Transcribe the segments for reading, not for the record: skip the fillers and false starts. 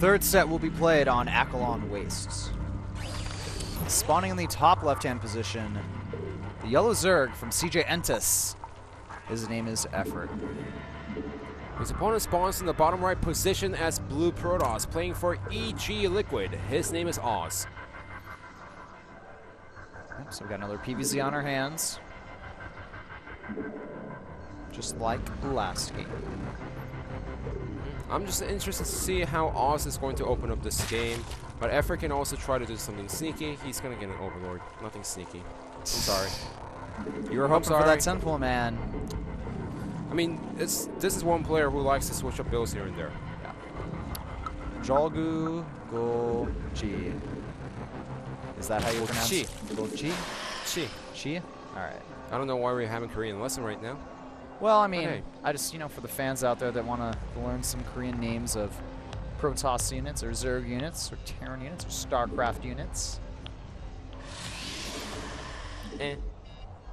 Third set will be played on Akilon Wastes. Spawning in the top left-hand position, the yellow Zerg from CJ Entis. His name is effOrt. His opponent spawns in the bottom right position as Blue Protoss, playing for EG Liquid. His name is Oz. Yep, so we got another PVZ on our hands. Just like last game. I'm just interested to see how Oz is going to open up this game. But effOrt can also try to do something sneaky. He's going to get an Overlord. Nothing sneaky. I'm sorry. You were hoping for that Temple, man. I mean, this is one player who likes to switch up builds here and there. Yeah. Jolgu Go-Chi. Is that how you pronounce it? Go-Chi? Chi. Chi? Alright. I don't know why we're having Korean lesson right now. Well, I mean, okay. I just, for the fans out there that want to learn some Korean names of Protoss units, or Zerg units, or Terran units, or StarCraft units.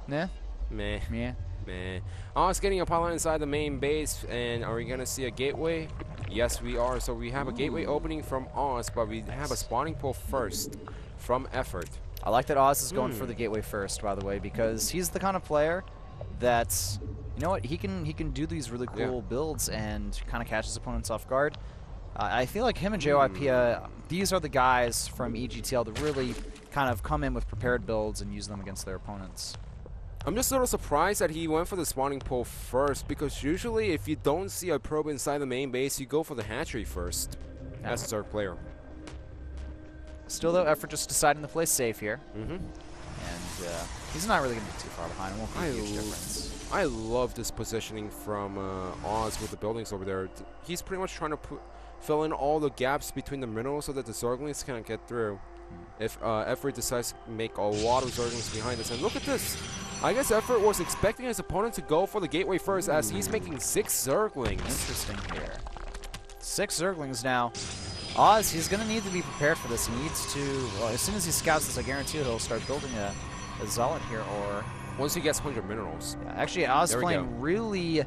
Nah? Meh. Yeah. Meh. Oz getting a pylon inside the main base, and are we going to see a gateway? Yes, we are. So we have a gateway opening from Oz, but we have a spawning pool first from effOrt. I like that Oz is going for the gateway first, by the way, because he's the kind of player that's, you know what, he can do these really cool builds and kind of catch his opponents off guard. I feel like him and JYP, these are the guys from EGTL that really kind of come in with prepared builds and use them against their opponents. I'm just a little surprised that he went for the spawning pool first, because usually if you don't see a probe inside the main base, you go for the hatchery first. That's a third player. Still, though, effOrt just deciding to play safe here. And he's not really going to be too far behind. It won't be a huge difference. I love this positioning from Oz with the buildings over there. He's pretty much trying to fill in all the gaps between the minerals so that the Zerglings can't get through. If effOrt decides to make a lot of Zerglings behind us. And look at this. I guess effOrt was expecting his opponent to go for the gateway first, as he's making 6 Zerglings. Interesting here. 6 Zerglings now. Oz, he's going to need to be prepared for this. He needs to, well, as soon as he scouts this, I guarantee he'll start building a Zealot here, or... Once he gets 100 minerals. Yeah, actually, Oz playing really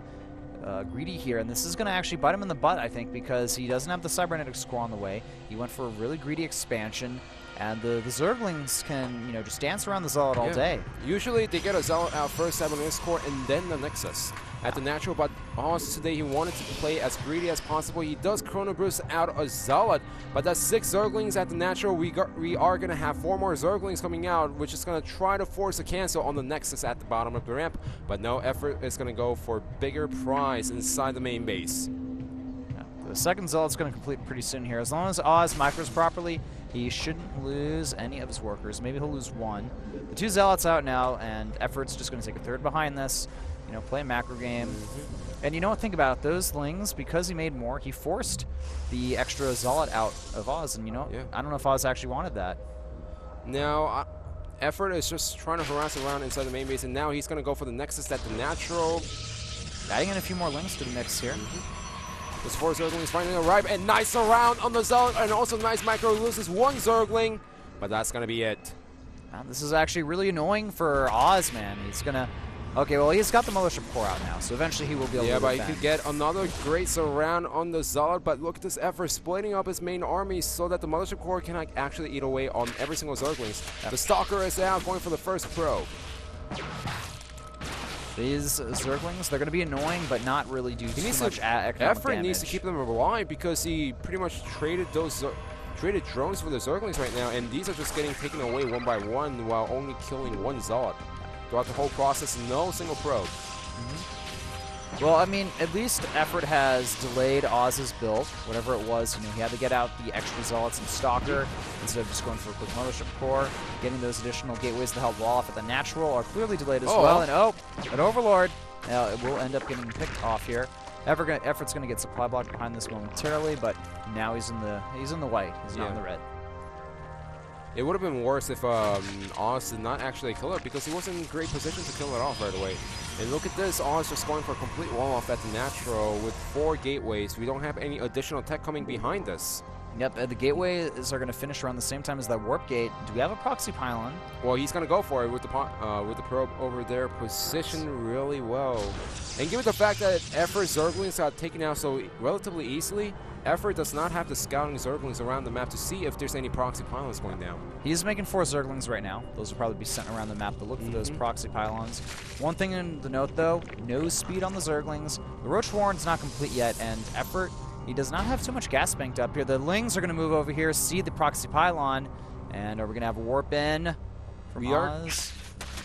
greedy here, and this is going to actually bite him in the butt, I think, because he doesn't have the Cybernetic Squall on the way. He went for a really greedy expansion, and the Zerglings can, just dance around the Zealot all day. Usually, they get a Zealot out first, Cybernetic Core, and then the Nexus at the natural, but Oz today, he wanted to play as greedy as possible. He does Chrono Boost out a Zealot, but that's 6 Zerglings at the natural. We are going to have 4 more Zerglings coming out, which is going to try to force a cancel on the Nexus at the bottom of the ramp, but no, effOrt is going to go for bigger prize inside the main base. Yeah, the second Zealot's going to complete pretty soon here. As long as Oz micros properly, he shouldn't lose any of his workers. Maybe he'll lose 1. The 2 Zealots out now, and effOrt's just going to take a third behind this. Play a macro game. And think about it, those Lings, because he made more, he forced the extra Zealot out of Oz, and I don't know if Oz actually wanted that. Now, effOrt is just trying to harass around inside the main base, and now he's going to go for the Nexus at the natural. Adding in a few more Lings to the mix here. Those 4 Zerglings finally arrive, and nice around on the Zealot, and also nice micro loses 1 Zergling, but that's going to be it. Now, this is actually really annoying for Oz, man. He's going to... Okay, well, he's got the Mothership Core out now, so eventually he will be able to defend. Yeah, but he could get another great surround on the Zealot, but look at this effort, splitting up his main army so that the Mothership Core can actually eat away on every single Zerglings. Yep. The Stalker is out, going for the first probe. These Zerglings, they're going to be annoying, but not really do too much economic effOrt needs to keep them alive, because he pretty much traded those... traded drones for the Zerglings right now, and these are just getting taken away one by one while only killing 1 Zealot. Throughout the whole process, no single probe. Well, I mean, at least effOrt has delayed Oz's build, whatever it was. He had to get out the extra Zealots and Stalker instead of just going for a quick Mothership Core. Getting those additional gateways to help wall off at the natural are clearly delayed as well. And an Overlord. It will end up getting picked off here. effOrt's going to get supply blocked behind this momentarily, but now he's in the white. He's not in the red. It would have been worse if Oz did not actually kill it, because he wasn't in great position to kill it off right away. And look at this, Oz just going for a complete wall-off at the natural with 4 gateways. We don't have any additional tech coming behind us. Yep, the gateways are going to finish around the same time as that warp gate. Do we have a proxy pylon? Well, he's going to go for it with the probe over there, positioned really well. And given the fact that effOrt Zerglings got taken out so relatively easily, effOrt does not have the scouting Zerglings around the map to see if there's any proxy pylons going down. He's making 4 Zerglings right now. Those will probably be sent around the map to look for those proxy pylons. One thing in the note, though, no speed on the Zerglings. The Roach Warren's not complete yet, and effOrt, he does not have too much gas banked up here. The Lings are going to move over here, see the proxy pylon, and are we going to have a warp in from Oz?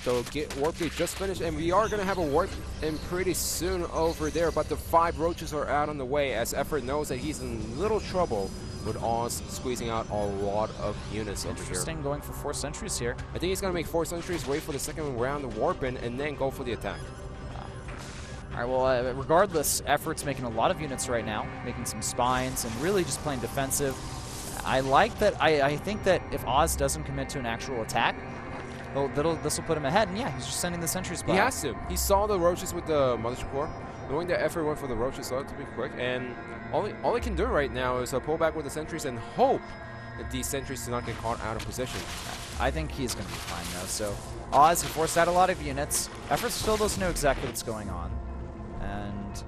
So warp gate just finished, and we are going to have a warp in pretty soon over there, but the 5 roaches are out on the way as effOrt knows that he's in little trouble with Oz squeezing out a lot of units over here. Interesting, going for 4 sentries here. I think he's going to make 4 sentries, wait for the second round to warp in, and then go for the attack. All right, well, regardless, effOrt's making a lot of units right now, making some spines, and really just playing defensive. I like that. I think that if Oz doesn't commit to an actual attack, this will put him ahead. And yeah, he's just sending the sentries by. He has to. He saw the roaches with the Mothership Core, knowing that effOrt went for the roaches, so to be quick. And all he can do right now is pull back with the sentries and hope that these sentries do not get caught out of position. I think he's going to be fine, though. So Oz, he forced out a lot of units. effOrt still doesn't know exactly what's going on. And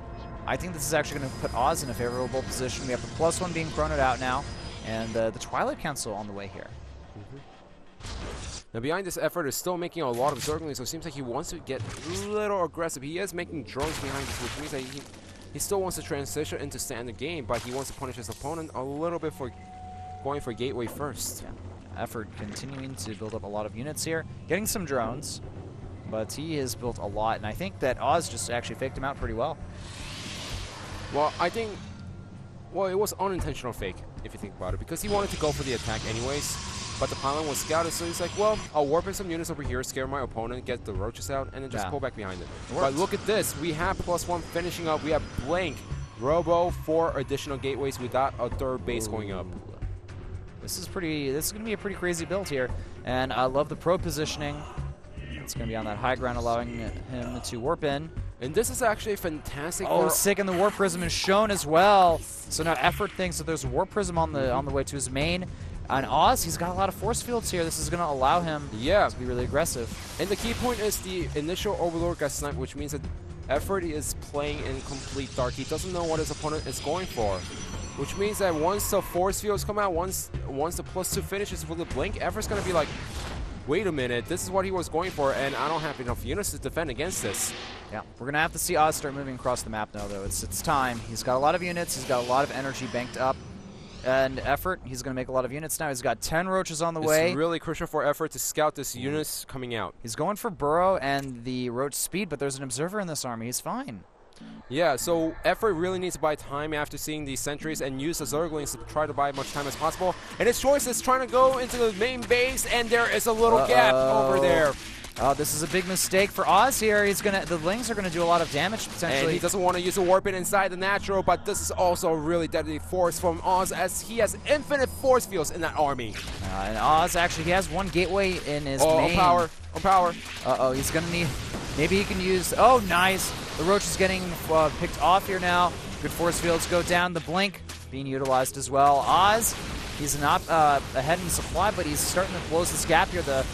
I think this is actually going to put Oz in a favorable position. We have the +1 being chronoed out now, and the Twilight Council on the way here. Now behind this effOrt is still making a lot of Zerglings, so it seems like he wants to get a little aggressive. He is making drones behind this, which means that he still wants to transition into standard game, but he wants to punish his opponent a little bit for going for gateway first. Yeah. effOrt continuing to build up a lot of units here, getting some drones, but he has built a lot, and I think that Oz just actually faked him out pretty well. Well, I think, well, it was unintentional fake, if you think about it, because he wanted to go for the attack anyways, but the pylon was scouted, so he's like, well, I'll warp in some units over here, scare my opponent, get the roaches out, and then just pull back behind it. But look at this, we have +1 finishing up, we have Blink, Robo, 4 additional gateways, we got a 3rd base going up. This is going to be a pretty crazy build here, and I love the probe positioning. It's going to be on that high ground, allowing him to warp in. And this is actually fantastic. Oh, sick, and the Warp Prism is shown as well. So now effOrt thinks that there's a Warp Prism on the way to his main. And Oz, he's got a lot of force fields here. This is going to allow him to be really aggressive. And the key point is the initial Overlord got sniped, which means that effOrt is playing in complete dark. He doesn't know what his opponent is going for. Which means that once the force fields come out, once the +2 finishes with the Blink, effOrt's going to be like, wait a minute, this is what he was going for, and I don't have enough units to defend against this. Yeah, we're going to have to see Oz start moving across the map now, though. It's time. He's got a lot of units. He's got a lot of energy banked up. And effOrt, he's going to make a lot of units now. He's got 10 roaches on the way. It's really crucial for effOrt to scout this units coming out. He's going for Burrow and the roach speed, but there's an observer in this army. He's fine. Yeah, so effOrt really needs to buy time after seeing these sentries and use the Zerglings to try to buy as much time as possible. And his choice is trying to go into the main base, and there is a little gap over there. Oh, this is a big mistake for Oz here. The Lings are gonna do a lot of damage potentially. And he doesn't want to use a warp in inside the natural, but this is also a really deadly force from Oz, as he has infinite force fields in that army. And Oz actually, he has 1 gateway in his main. On power. Uh-oh, he's gonna need, maybe he can use, oh nice. The roach is getting picked off here now. Good force fields go down. The Blink being utilized as well. Oz, he's not ahead in supply, but he's starting to close this gap here. The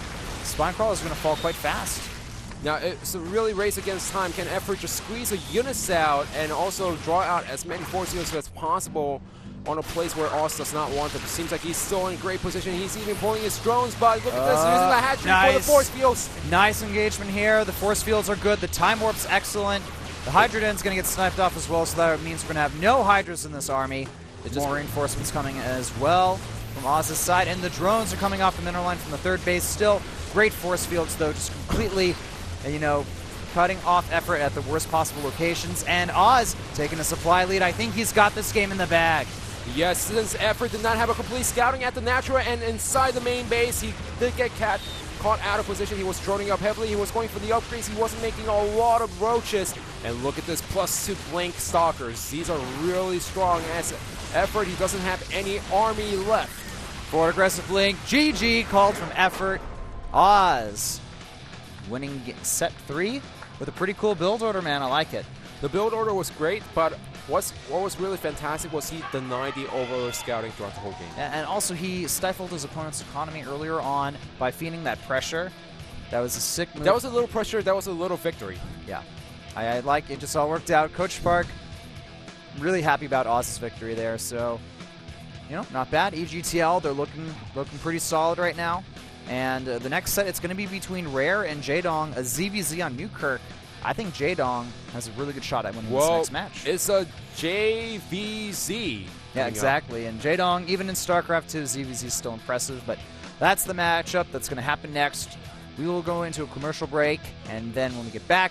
Spine Crawler is going to fall quite fast. Now, it's a really race against time. Can effOrt just squeeze the units out and also draw out as many force fields as possible on a place where Oz does not want them? It seems like he's still in great position. He's even pulling his drones, but look at this, using the hat-trick for the force fields. Nice engagement here. The force fields are good. The time warp's excellent. The Hydrodon's going to get sniped off as well, so that means we're going to have no Hydras in this army. More reinforcements coming as well from Oz's side, and the drones are coming off from the inner line from the 3rd base. Still great force fields, though, just completely, cutting off effOrt at the worst possible locations. And Oz taking a supply lead. I think he's got this game in the bag. Yes, since effOrt did not have a complete scouting at the natural and inside the main base, he did get caught out of position. He was droning up heavily. He was going for the upgrades. He wasn't making a lot of roaches. And look at this +2 Blink Stalkers. These are really strong as effOrt, he doesn't have any army left. For aggressive Blink, GG called from effOrt. Oz winning set 3 with a pretty cool build order, man. I like it. The build order was great, but what was really fantastic was he denied the Overlord scouting throughout the whole game. And also he stifled his opponent's economy earlier on by feeding that pressure. That was a sick move. That was a little pressure. That was a little victory. Yeah. I like it. Just all worked out. Coach Spark really happy about Oz's victory there. So, you know, not bad. EGTL, they're looking pretty solid right now. And the next set, it's going to be between Rare and Jaedong, a ZvZ on Newkirk. I think Jaedong has a really good shot at winning this next match. It's a JVZ. Yeah, exactly. And Jaedong, even in StarCraft 2, ZvZ is still impressive. But that's the matchup that's going to happen next. We will go into a commercial break, and then when we get back,